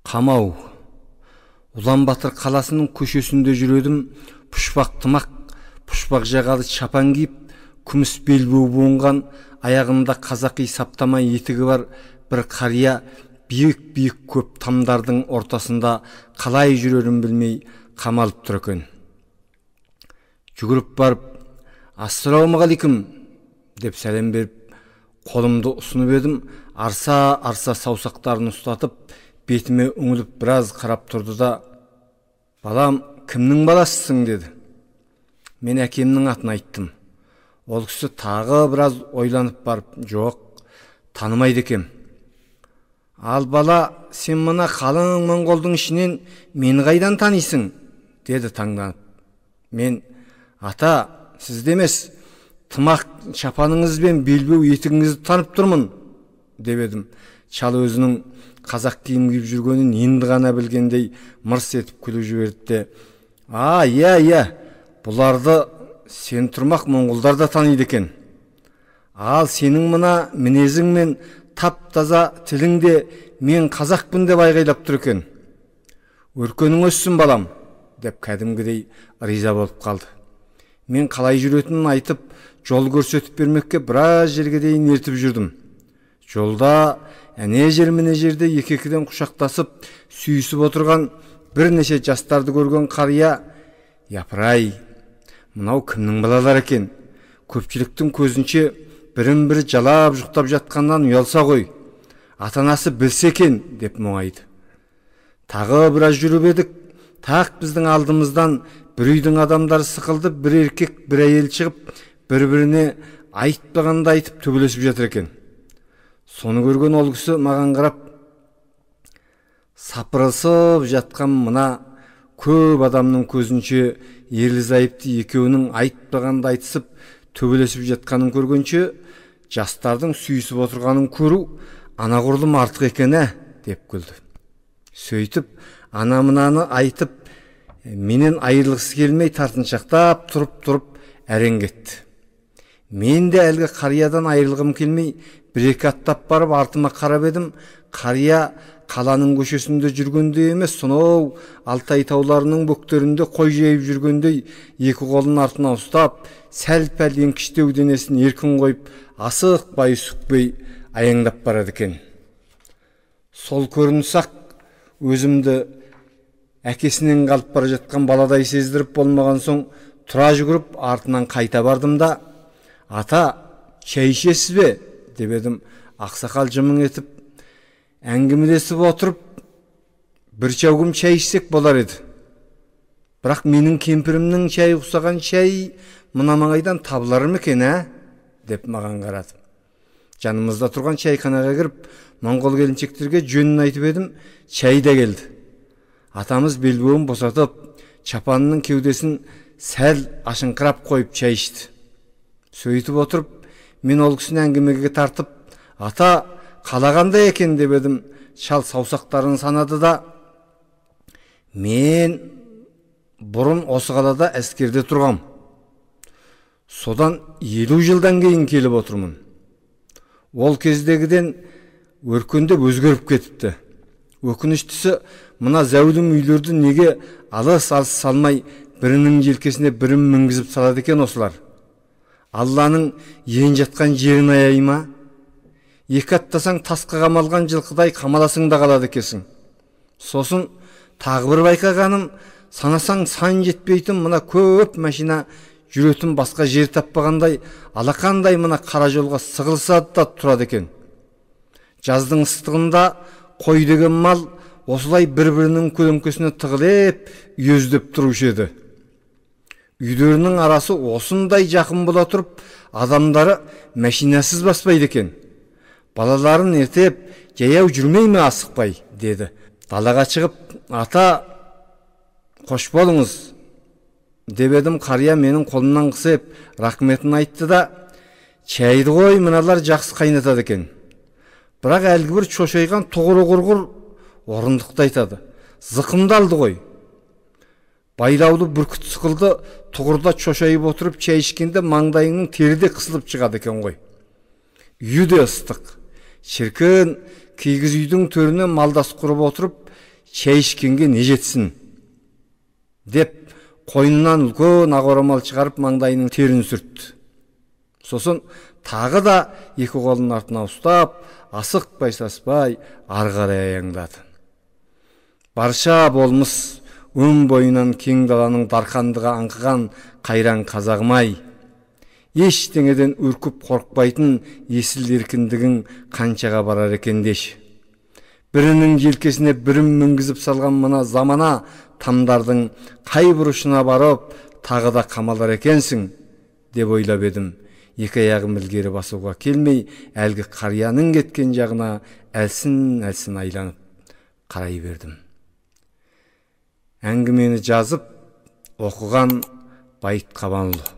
Камау. Улан-Батыр қаласының көшесінде жүредім. Пұшпақ тымақ, пұшпақ жағалы чапан киіп, күміс белбеу буынған, аяғында қазақи саптама етігі бар бір қария биік көп тамдардың ортасында қалай жүрерін білмей қамалып тұр екен. Жүгіріп барып, «Ассалаумағалейкум» деп сәлем беріп, қолымды ұсынып едім. Арса саусақтарын ұстатып, бетіме үңіліп біраз қарап тұрды да, «Балам, кімнің баласысың?» деді. Мен әкемнің атын айттым. Ол кісі тағы біраз ойланып барып, «Жоқ, танымайды екем». «Ал бала, сен мына қалың моңғолдың ішінен мені қайдан танисың?» деді таңданып. Мен, «Ата, сізді емес, тымақ шапаныңыз бен белбеу етігіңізді танып тұрмын» деп едім. Шал өзінің қазақ киім киіп жүргенін енді ғана білгендей мырс етіп күліп жіберді де, «Иә, бұларды сен тұрмақ моңғолдар да таниды екен. Ал сенің мына мінезің мен тап-таза тіліңде мен қазақпын деп айғайлап тұр екен. Өркенің өссін балам» деп кәдімгідей риза болып қалды. Мен қалай жүретінін айтып, жол көрсетіп бермекке біраз жерге дейін ертіп жүрдім. Жолда әне жерде екі-екіден құшақтасып, сүйісіп отырған бірнеше жастарды көрген қария, «Япырай, мынау кімнің балалар екен? Көпшіліктің көзінше бірін-бірі жалап жұқтап жатқаннан ұялса ғой, ата-анасы білсе екен» деп мұңайды. Тағы біраз жүріп едік. Тақ біздің алдымыздан бір үйдің адамдары сықылды, бір еркек, бір әйел шығып, бір-біріне айтпағанда айтып төбелесіп жатыр екен. Соны көрген ол кісі маған қарап, «Сапырылысып жатқан мына көп адамның көзінше ерлі-зайыпты екеуінің айтпағанда айтысып төбелесіп жатқанын көргенше, жастардың сүйісіп отырғанын көру анағұрлым артық екен деп күлді. Сөйтіп, ана-мынаны айтып, менен айырылғысы келмей тартыншақтап тұрып әрең кетті. Мен де әлгі қариядан айырылғым келмей, бір-екі аттап барып артыма қарап едім. Қария қаланың көшесінде жүргенде емес, сонау Алтай тауларының бөктерінде қой жайып жүргендей, екі қолын артына ұстап, сәл-пәл еңкіштеу денесін еркін қойып, асықпай сүкпей аяңдап барады екен. Сол көрінсақ, өзімді әкесінен қалып бара жатқан баладай сездіріп болмаған соң, тұра жүгіріп артынан қайта бардым да, «Ата, шай ішесіз бе?» деп едім. Ақсақал жымың етіп, әңгімелесіп отырып, «Bir çavgum çay içsek bolar edi. Бірақ менің кемпірімнің шай ұқсаған шай мына маңайдан табылар ма екен, деп маған қарады. Жанымызда тұрған шайханаға кіріп, моңғол келіншектерге жөнін айтып едім. Шай да келді. Атамыз белбеуін босатып, чапанының кеудесін сәл ашыңқырап қойып шай ішті. Сөйтіп отырып, мен ол кісіні әңгімеге тартып, «Ата, қалағандай екен» деп едім. Шал саусақтарын санады да, «Мен бұрын осы қалада әскерде тұрғам. Содан 50 жылдан кейін келіп отырмын. Ол кездегіден өркендеп өзгеріп кетіпті. Өкініштісі, мына зәулім үйлерді неге алыс салмай, бірінің желкесіне бірін мінгізіп салады екен осылар? Алланың ең жатқан жерін аяй ма? Екі аттасаң тасқа қамалған жылқыдай қамаласың да қалады екесің. Сосын тағы бір байқағаным, санасаң сан жетпейтін мына көп машина жүретін басқа жер таппағандай, алақандай мына қара жолға сығылысады да тұрады екен. Жаздың ыстығында қой деген мал осылай бір-бірінің көлеңкесіне тығылып, үйездеп тұрушы еді. Үйлерінің арасы осындай жақын бола тұрып, адамдары машинасыз баспайды екен. Балаларын ертеп, жаяу жүрмей ме асықпай?» деді. Далаға шығып, «Ата, қош болыңыз» деп едім. Қария менің қолымнан қысып, рахметін айтты да, «Шайды ғой, мыналар жақсы қайнатады екен. Бірақ әлгі бір шошайған тұғыры-құрғыр орындықты айтады. Зықымды алды ғой. Байлаулы бүркіт сықылды, тұғырда шошайып отырып шай ішкенде маңдайыңның теріде қысылып шығады екен ғой. Үйі де ыстық. Шіркін, кигіз үйдің төріне малдас құрып отырып, шейишкенге не жетсін деп қойнынан үлкен ақ орамал шығарып маңдайының терін сүртті. Сосын тағы да екі қолын артына ұстап, асықпай саспай ары қарай аяңдады. Барша болмыс өн бойынан кең даланың дарқандығы аңқыған қайран қазағым-ай, ештеңеден үркіп қорықпайтын есіл еркіндігің қаншаға барар екен деші. Бірінің желкесіне бірін мінгізіп салған мына замана тамдардың қай бұрышына барып тағы да қамалар екенсің деп ойлап едім. Екі аяғым ілгері басуға келмей, әлгі қарияның кеткен жағына әлсін айланып қарай бердім. Әңгімені жазып оқыған Байыт Қабанұлы.